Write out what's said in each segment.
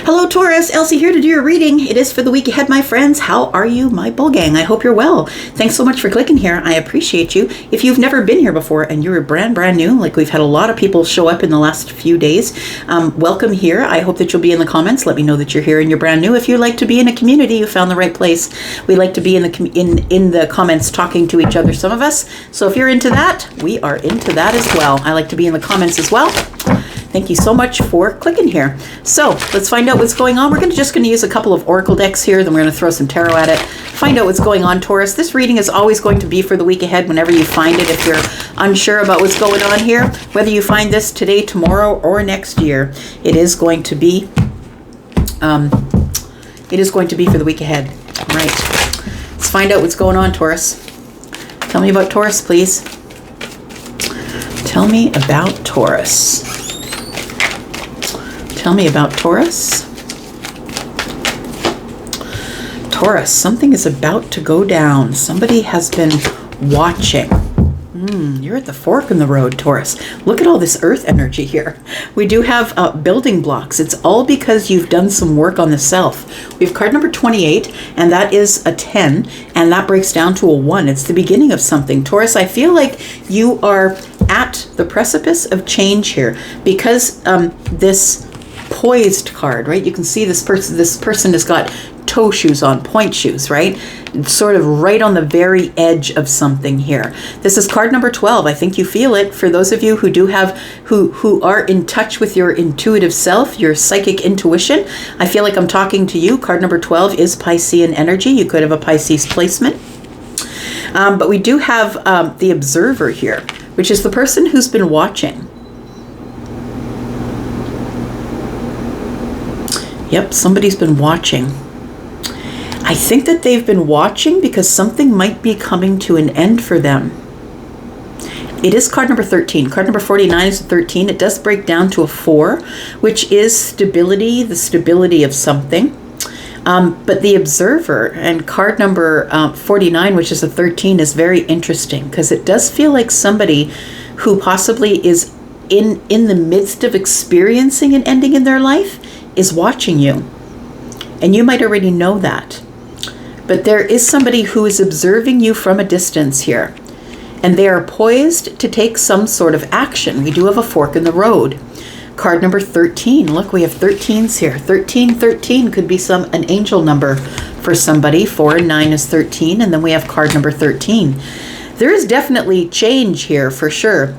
Hello Taurus, Elsie here to do your reading. It is for the week ahead, my friends. How are you, my bull gang? I hope you're well. Thanks so much for clicking here. I appreciate you. If you've never been here before and you're brand new, like we've had a lot of people show up in the last few days, welcome here. I hope that you'll be in the comments. Let me know that you're here and you're brand new. If you'd like to be in a community, you found the right place. We like to be in the comments talking to each other, some of us. So if you're into that, we are into that as well. I like to be in the comments as well. Thank you so much for clicking here. So let's find out what's going on. We're just going to use a couple of oracle decks here, then we're going to throw some tarot at it. Find out what's going on, Taurus. This reading is always going to be for the week ahead whenever you find it. If you're unsure about what's going on here, whether you find this today, tomorrow, or next year, it is going to be for the week ahead. All right. Let's find out what's going on, Taurus. Tell me about Taurus, please. Tell me about Taurus. Tell me about Taurus. Taurus, something is about to go down. Somebody has been watching. You're at the fork in the road, Taurus. Look at all this earth energy here. We do have building blocks. It's all because you've done some work on the self. We have card number 28, and that is a 10, and that breaks down to a 1. It's the beginning of something. Taurus, I feel like you are at the precipice of change here because this poised card, right? You can see this person has got toe shoes on, point shoes, right? Sort of right on the very edge of something here. This is card number 12. I think you feel it. For those of you who do have, who are in touch with your intuitive self, your psychic intuition, I feel like I'm talking to you. Card number 12 is Piscean energy. You could have a Pisces placement. But we do have the observer here, which is the person who's been watching. Yep, somebody's been watching. I think that they've been watching because something might be coming to an end for them. It is card number 13. Card number 49 is a 13. It does break down to a 4, which is stability, the stability of something. But the observer and card number 49, which is a 13, is very interesting because it does feel like somebody who possibly is in the midst of experiencing an ending in their life is watching you. And you might already know that. But there is somebody who is observing you from a distance here. And they are poised to take some sort of action. We do have a fork in the road. Card number 13. Look, we have 13s here. 13 could be an angel number for somebody. 4 and 9 is 13. And then we have card number 13. There is definitely change here for sure.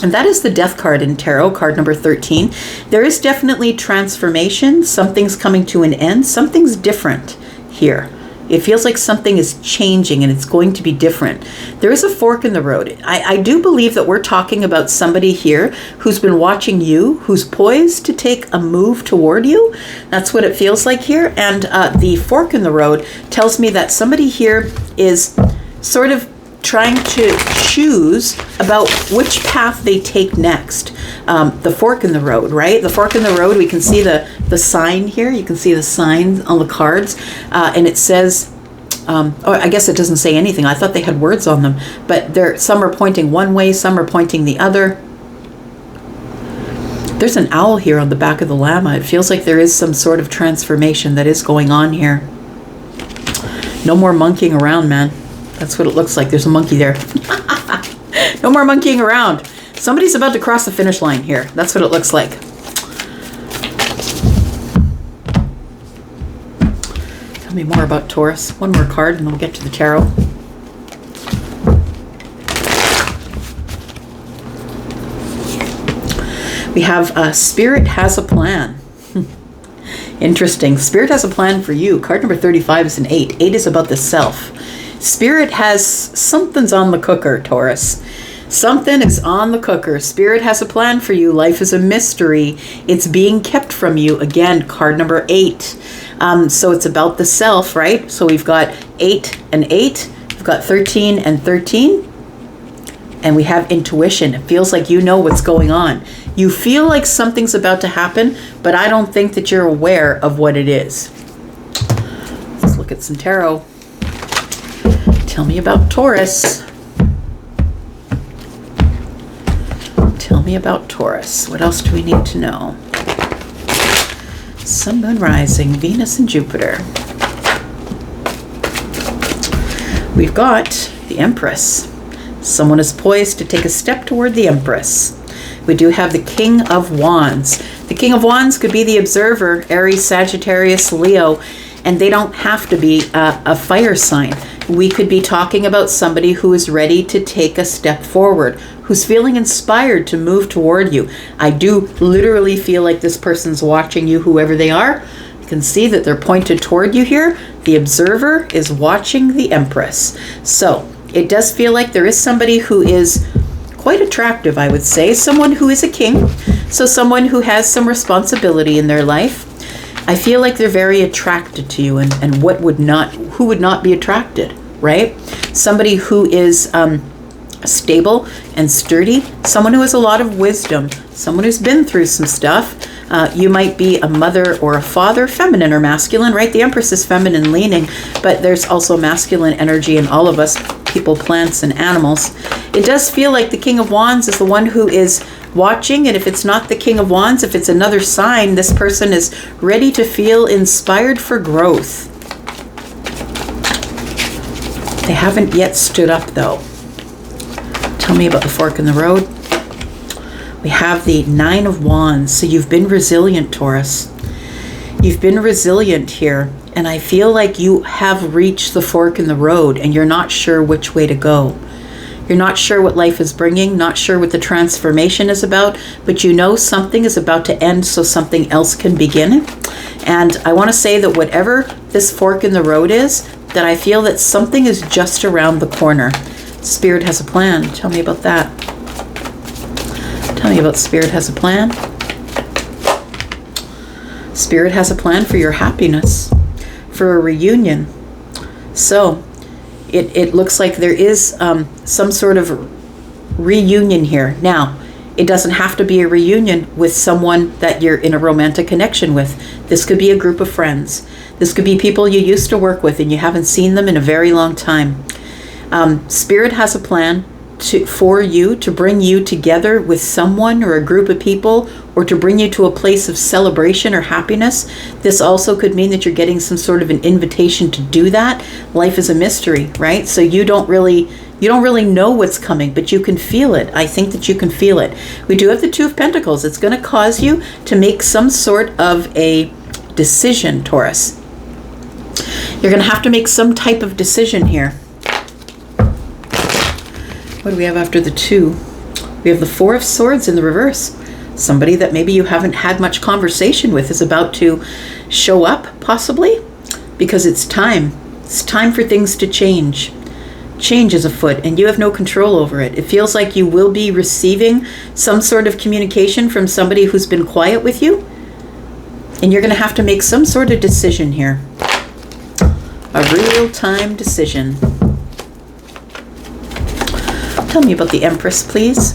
And that is the death card in tarot, card number 13. There is definitely transformation. Something's coming to an end. Something's different here. It feels like something is changing and it's going to be different. There is a fork in the road. I do believe that we're talking about somebody here who's been watching you, who's poised to take a move toward you. That's what it feels like here. And the fork in the road tells me that somebody here is sort of trying to choose about which path they take next. The fork in the road, right? The fork in the road, we can see the sign here. You can see the sign on the cards. And it says, I guess it doesn't say anything. I thought they had words on them. But some are pointing one way, some are pointing the other. There's an owl here on the back of the llama. It feels like there is some sort of transformation that is going on here. No more monkeying around, man. That's what it looks like. There's a monkey there. No more monkeying around. Somebody's about to cross the finish line here. That's what it looks like. Tell me more about Taurus. One more card and then we'll get to the tarot. We have Spirit has a plan. Interesting. Spirit has a plan for you. Card number 35 is an 8. 8 is about the self. Spirit has something's on the cooker, Taurus. Something is on the cooker. Spirit has a plan for you. Life is a mystery. It's being kept from you. Again, card number 8. So it's about the self, right? So we've got 8 and 8. We've got 13 and 13. And we have intuition. It feels like you know what's going on. You feel like something's about to happen, but I don't think that you're aware of what it is. Let's look at some tarot. Tell me about Taurus. Tell me about Taurus. What else do we need to know? Sun, Moon, Rising, Venus, and Jupiter. We've got the Empress. Someone is poised to take a step toward the Empress. We do have the King of Wands. The King of Wands could be the observer, Aries, Sagittarius, Leo, and they don't have to be a fire sign. We could be talking about somebody who is ready to take a step forward, who's feeling inspired to move toward you. I do literally feel like this person's watching you, whoever they are. You can see that they're pointed toward you here. The observer is watching the Empress. So it does feel like there is somebody who is quite attractive, I would say. Someone who is a king. So someone who has some responsibility in their life. I feel like they're very attracted to you, and who would not be attracted, right? Somebody who is stable and sturdy, someone who has a lot of wisdom, someone who's been through some stuff. You might be a mother or a father, feminine or masculine, right? The Empress is feminine leaning, but there's also masculine energy in all of us, people, plants, and animals. It does feel like the King of Wands is the one who is watching, and if it's not the King of Wands, if it's another sign, this person is ready to feel inspired for growth. They haven't yet stood up, though. Tell me about the fork in the road. We have the Nine of Wands. So you've been resilient, Taurus. You've been resilient here. And I feel like you have reached the fork in the road and you're not sure which way to go. You're not sure what life is bringing, not sure what the transformation is about, but you know something is about to end so something else can begin. And I want to say that whatever this fork in the road is, that I feel that something is just around the corner. Spirit has a plan. Tell me about that. Tell me about Spirit has a plan. Spirit has a plan for your happiness, for a reunion. So it looks like there is some sort of reunion here. Now, it doesn't have to be a reunion with someone that you're in a romantic connection with. This could be a group of friends. This could be people you used to work with and you haven't seen them in a very long time. Spirit has a plan for you to bring you together with someone or a group of people, or to bring you to a place of celebration or happiness. This also could mean that you're getting some sort of an invitation to do that. Life is a mystery, right? So you don't really know what's coming, but you can feel it. I think that you can feel it. We do have the Two of Pentacles. It's going to cause you to make some sort of a decision, Taurus. You're going to have to make some type of decision here. What do we have after the Two? We have the Four of Swords in the reverse. Somebody that maybe you haven't had much conversation with is about to show up, possibly, because it's time. It's time for things to change. Change is afoot, and you have no control over it. It feels like you will be receiving some sort of communication from somebody who's been quiet with you, and you're going to have to make some sort of decision here. A real-time decision. Tell me about the Empress, please.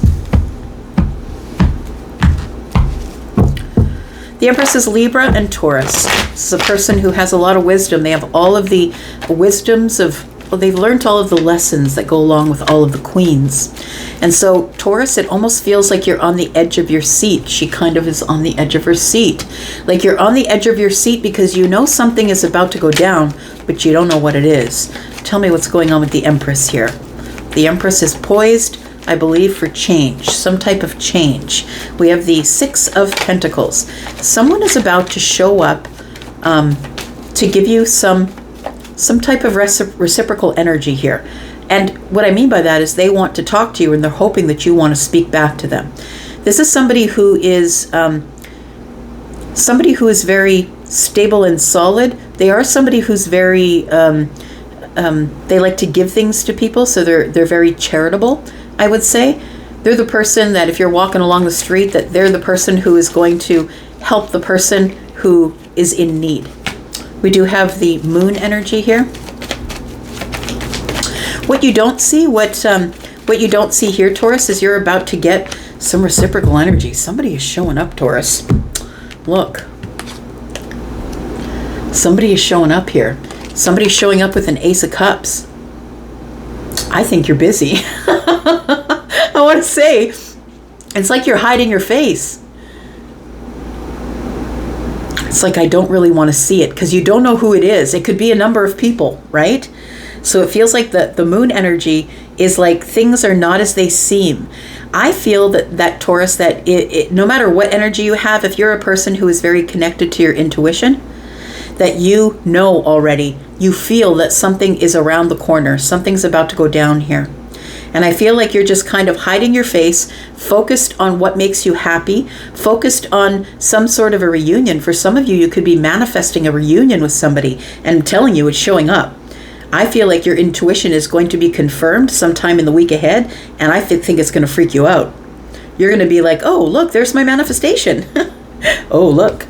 The Empress is Libra and Taurus. This is a person who has a lot of wisdom. They have all of the wisdoms of, well, they've learned all of the lessons that go along with all of the queens. And so, Taurus, it almost feels like you're on the edge of your seat. She kind of is on the edge of her seat. Like you're on the edge of your seat because you know something is about to go down, but you don't know what it is. Tell me what's going on with the Empress here. The Empress is poised, I believe, for change, some type of change. We have the Six of Pentacles. Someone is about to show up to give you some type of reciprocal energy here. And what I mean by that is they want to talk to you and they're hoping that you want to speak back to them. This is somebody who is very stable and solid. They are somebody who's very they like to give things to people, so they're very charitable, I would say. They're the person that if you're walking along the street, that they're the person who is going to help the person who is in need. We do have the Moon energy here. What you don't see here, Taurus, is you're about to get some reciprocal energy. Somebody is showing up, Taurus. Look. Somebody is showing up here. Somebody's showing up with an Ace of Cups. I think you're busy. I want to say, it's like you're hiding your face. It's like, I don't really want to see it, because you don't know who it is. It could be a number of people, right? So it feels like the moon energy is like things are not as they seem. I feel that Taurus, that no matter what energy you have, if you're a person who is very connected to your intuition, that you know already, you feel that something is around the corner, something's about to go down here. And I feel like you're just kind of hiding your face, focused on what makes you happy, focused on some sort of a reunion. For some of you, you could be manifesting a reunion with somebody, and I'm telling you, it's showing up. I feel like your intuition is going to be confirmed sometime in the week ahead, and I think it's going to freak you out. You're going to be like, oh, look, there's my manifestation. Oh, look,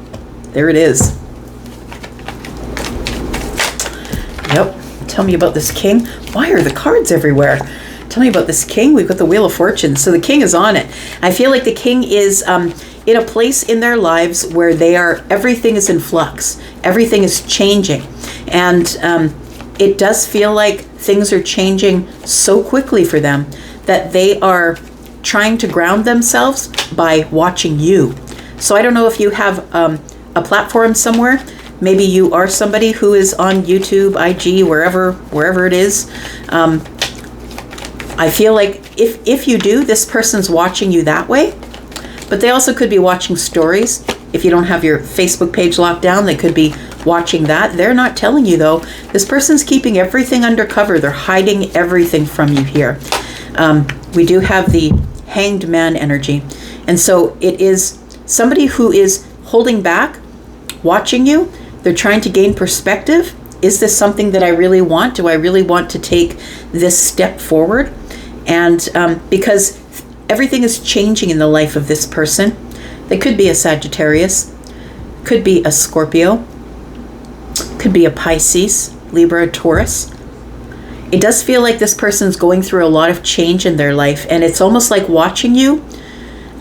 there it is. Yep. Tell me about this king. Why are the cards everywhere? Tell me about this king. We've got the Wheel of Fortune. So the king is on it. I feel like the king is in a place in their lives where everything is in flux. Everything is changing. And it does feel like things are changing so quickly for them that they are trying to ground themselves by watching you. So I don't know if you have a platform somewhere. Maybe you are somebody who is on YouTube, IG, wherever it is. I feel like if you do, this person's watching you that way. But they also could be watching stories. If you don't have your Facebook page locked down, they could be watching that. They're not telling you, though. This person's keeping everything undercover. They're hiding everything from you here. We do have the Hanged Man energy. And so it is somebody who is holding back, watching you. They're trying to gain perspective. Is this something that I really want? Do I really want to take this step forward? And because everything is changing in the life of this person. They could be a Sagittarius, could be a Scorpio, could be a Pisces, Libra, Taurus. It does feel like this person's going through a lot of change in their life, and it's almost like watching you,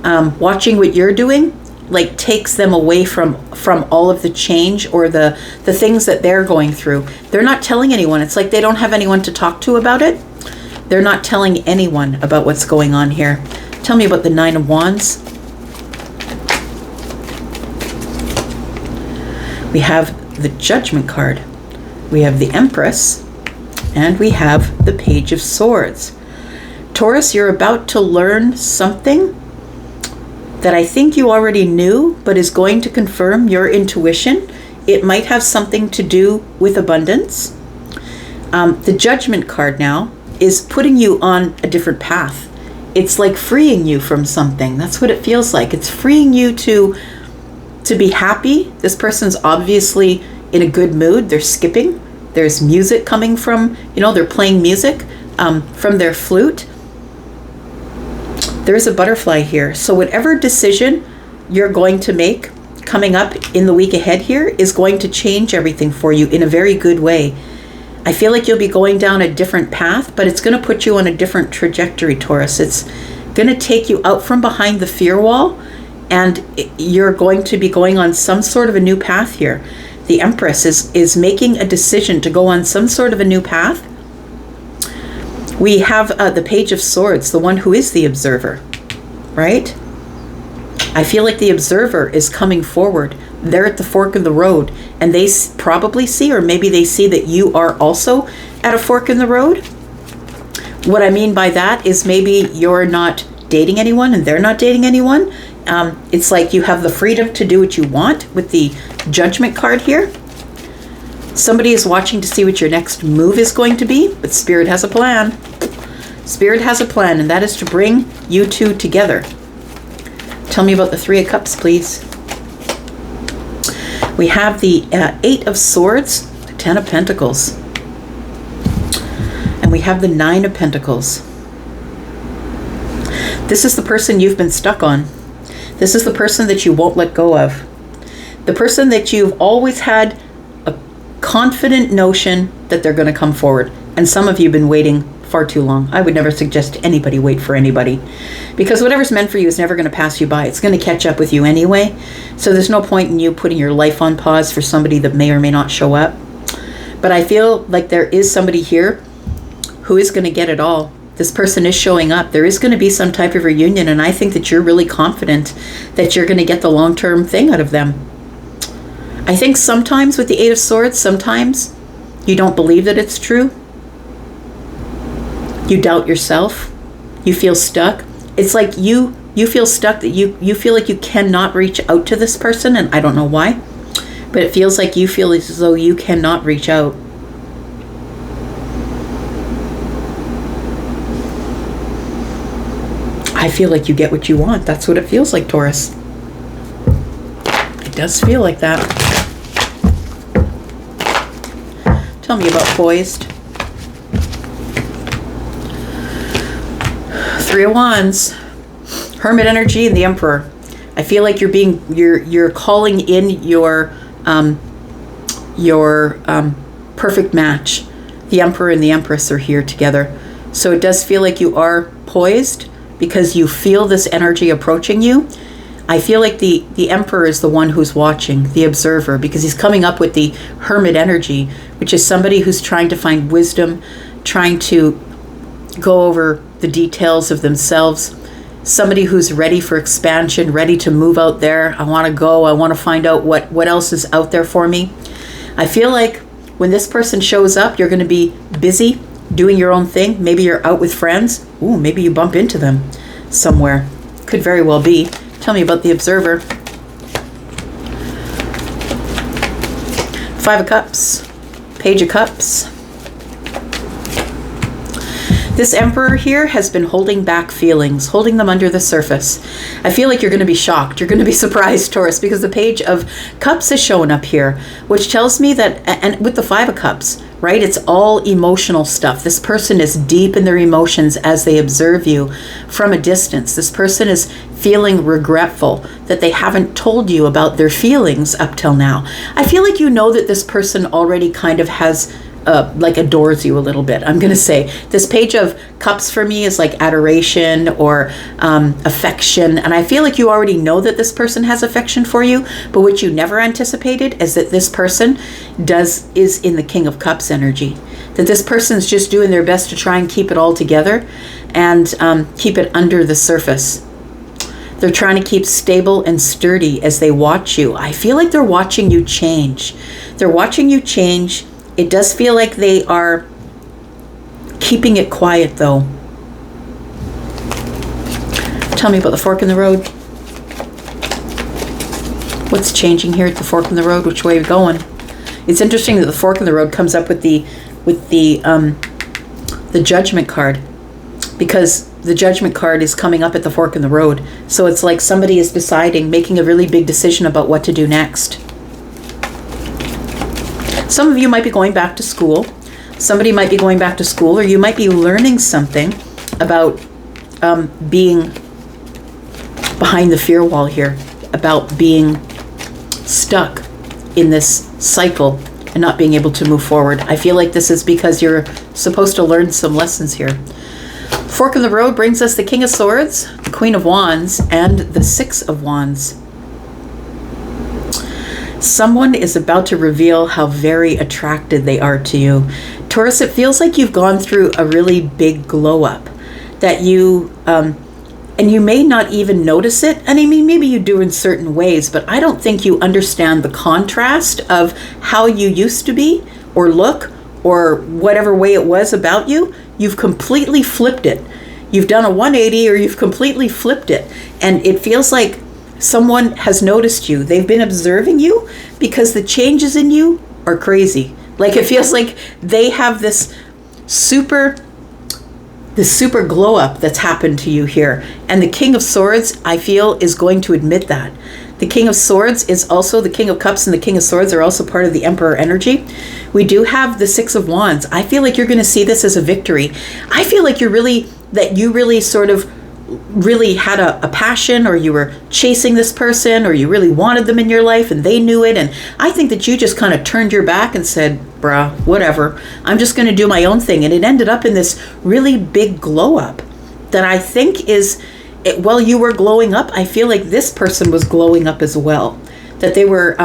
watching what you're doing, like takes them away from all of the change or the things that they're going through. They're not telling anyone. It's like they don't have anyone to talk to about it. They're not telling anyone about what's going on here. Tell me about the Nine of Wands. We have the Judgment card. We have the Empress. And we have the Page of Swords. Taurus, you're about to learn something that I think you already knew, but is going to confirm your intuition. It might have something to do with abundance. The Judgment card now is putting you on a different path. It's like freeing you from something. That's what it feels like. It's freeing you to be happy. This person's obviously in a good mood. They're skipping. There's music coming from, they're playing music from their flute. There's a butterfly here. So whatever decision you're going to make coming up in the week ahead here is going to change everything for you in a very good way. I feel like you'll be going down a different path, but it's going to put you on a different trajectory, Taurus. It's going to take you out from behind the fear wall, and you're going to be going on some sort of a new path here. The Empress is making a decision to go on some sort of a new path. We have the Page of Swords, the one who is the observer, right? I feel like the observer is coming forward. They're at the fork of the road, and they probably see, or maybe they see that you are also at a fork in the road. What I mean by that is maybe you're not dating anyone and they're not dating anyone. It's like you have the freedom to do what you want with the Judgment card here. Somebody is watching to see what your next move is going to be, but Spirit has a plan. Spirit has a plan, and that is to bring you two together. Tell me about the Three of Cups, please. We have the Eight of Swords, the Ten of Pentacles, and we have the Nine of Pentacles. This is the person you've been stuck on. This is the person that you won't let go of. The person that you've always had a confident notion that they're going to come forward. And some of you have been waiting far too long. I would never suggest anybody wait for anybody, because whatever's meant for you is never going to pass you by. It's going to catch up with you anyway. So there's no point in you putting your life on pause for somebody that may or may not show up. But I feel like there is somebody here who is going to get it all. This person is showing up. There is going to be some type of reunion, and I think that you're really confident that you're going to get the long-term thing out of them. I think sometimes with the Eight of Swords, sometimes you don't believe that it's true. You doubt yourself. You feel stuck. It's like you feel stuck, that you feel like you cannot reach out to this person, and I don't know why, but it feels like you feel as though you cannot reach out. I feel like you get what you want. That's what it feels like, Taurus. It does feel like that. Tell me about poised. Three of Wands, Hermit energy, and the Emperor. I feel like you're calling in your perfect match. The Emperor and the Empress are here together. So it does feel like you are poised because you feel this energy approaching you. I feel like the Emperor is the one who's watching, the observer, because he's coming up with the Hermit energy, which is somebody who's trying to find wisdom, trying to go over the details of themselves, somebody who's ready for expansion, ready to move out there. I want to go. I want to find out what else is out there for me. I feel like when this person shows up, you're going to be busy doing your own thing. Maybe you're out with friends. Ooh, maybe you bump into them somewhere. Could very well be. Tell me about the observer. Five of Cups, Page of Cups. This Emperor here has been holding back feelings, holding them under the surface. I feel like you're going to be shocked. You're going to be surprised, Taurus, because the Page of Cups is showing up here, which tells me that, and with the Five of Cups, right, it's all emotional stuff. This person is deep in their emotions as they observe you from a distance. This person is feeling regretful that they haven't told you about their feelings up till now. I feel like you know that this person already kind of has like adores you a little bit. I'm going to say this Page of Cups for me is like adoration or affection. And I feel like you already know that this person has affection for you, but what you never anticipated is that this person is in the King of Cups energy. That this person's just doing their best to try and keep it all together and keep it under the surface. They're trying to keep stable and sturdy as they watch you. I feel like they're watching you change. They're watching you change. It does feel like they are keeping it quiet, though. Tell me about the fork in the road. What's changing here at the fork in the road? Which way are you going? It's interesting that the fork in the road comes up with the Judgment card, because the Judgment card is coming up at the fork in the road. So it's like somebody is deciding, making a really big decision about what to do next. Some of you might be going back to school. Somebody might be going back to school, or you might be learning something about being behind the fear wall here, about being stuck in this cycle and not being able to move forward. I feel like this is because you're supposed to learn some lessons here. Fork in the road brings us the King of Swords, the Queen of Wands, and the Six of Wands. Someone is about to reveal how very attracted they are to you. Taurus, it feels like you've gone through a really big glow up that you, and you may not even notice it. And I mean, maybe you do in certain ways, but I don't think you understand the contrast of how you used to be or look or whatever way it was about you. You've completely flipped it. You've done a 180 or you've completely flipped it. And it feels like someone has noticed you. They've been observing you because the changes in you are crazy. Like it feels like they have this super glow up that's happened to you here. And the King of Swords, I feel, is going to admit that. The King of Swords is also the King of Cups, and the King of Swords are also part of the Emperor energy. We do have the Six of Wands. I feel like you're going to see this as a victory. I feel like you really sort of really had a passion, or you were chasing this person, or you really wanted them in your life and they knew it. And I think that you just kind of turned your back and said, bruh, whatever, I'm just going to do my own thing. And it ended up in this really big glow up that I think while you were glowing up, I feel like this person was glowing up as well. That they were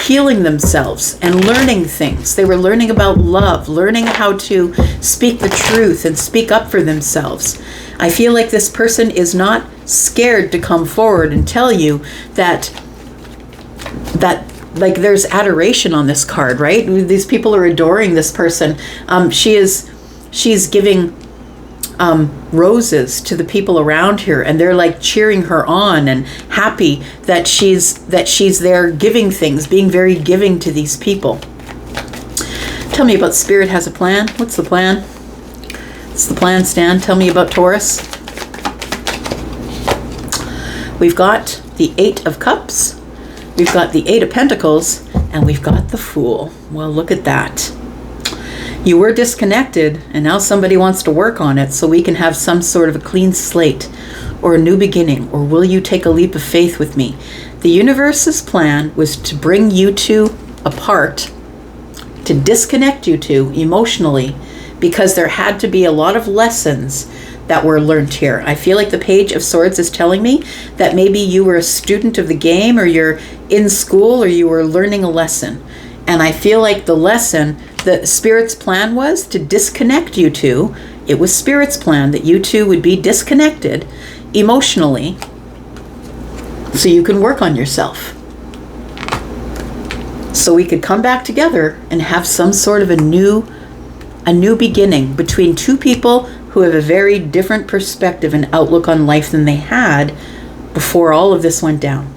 healing themselves and learning things. They were learning about love, learning how to speak the truth and speak up for themselves. I feel like this person is not scared to come forward and tell you that like there's adoration on this card, right? These people are adoring this person. She's giving roses to the people around here, and they're like cheering her on and happy that she's there giving things, being very giving to these people. Tell me about Spirit has a plan. What's the plan? What's the plan, Stan? Tell me about Taurus. We've got the Eight of Cups, we've got the Eight of Pentacles, and we've got the Fool. Well, look at that. You were disconnected, and now somebody wants to work on it so we can have some sort of a clean slate or a new beginning. Or will you take a leap of faith with me? The universe's plan was to bring you two apart, to disconnect you two emotionally, because there had to be a lot of lessons that were learned here. I feel like the Page of Swords is telling me that maybe you were a student of the game, or you're in school, or you were learning a lesson. And I feel like the lesson, the Spirit's plan was to disconnect you two. It was Spirit's plan that you two would be disconnected emotionally so you can work on yourself. So we could come back together and have some sort of a new beginning between two people who have a very different perspective and outlook on life than they had before all of this went down.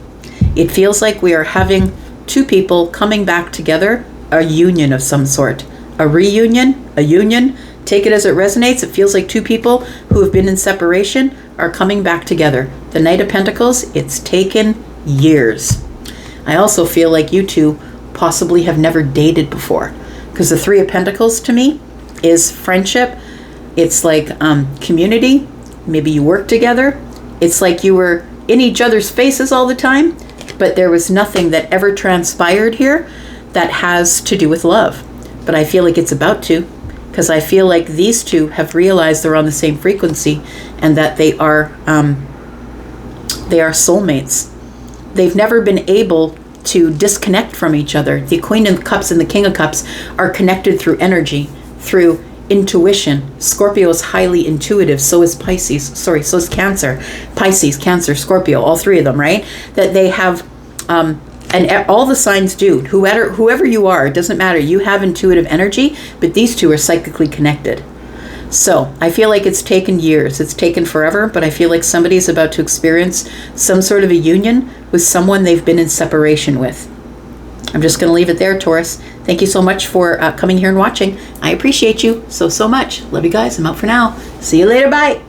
It feels like we are having two people coming back together, a union of some sort, a reunion, a union. Take it as it resonates. It feels like two people who have been in separation are coming back together. The Knight of Pentacles, it's taken years. I also feel like you two possibly have never dated before, because the Three of Pentacles to me is friendship. It's like community. Maybe you work together. It's like you were in each other's faces all the time, but there was nothing that ever transpired here that has to do with love. But I feel like it's about to, because I feel like these two have realized they're on the same frequency and that they are soulmates. They've never been able to disconnect from each other. The Queen of Cups and the King of Cups are connected through energy, through intuition. Scorpio is highly intuitive, so is Pisces. So is Cancer. Pisces, Cancer, Scorpio, all three of them, right? That they have, and all the signs do. Whoever you are, it doesn't matter. You have intuitive energy, but these two are psychically connected. So I feel like it's taken years. It's taken forever, but I feel like somebody's about to experience some sort of a union with someone they've been in separation with. I'm just going to leave it there, Taurus. Thank you so much for coming here and watching. I appreciate you so much. Love you guys. I'm out for now. See you later. Bye.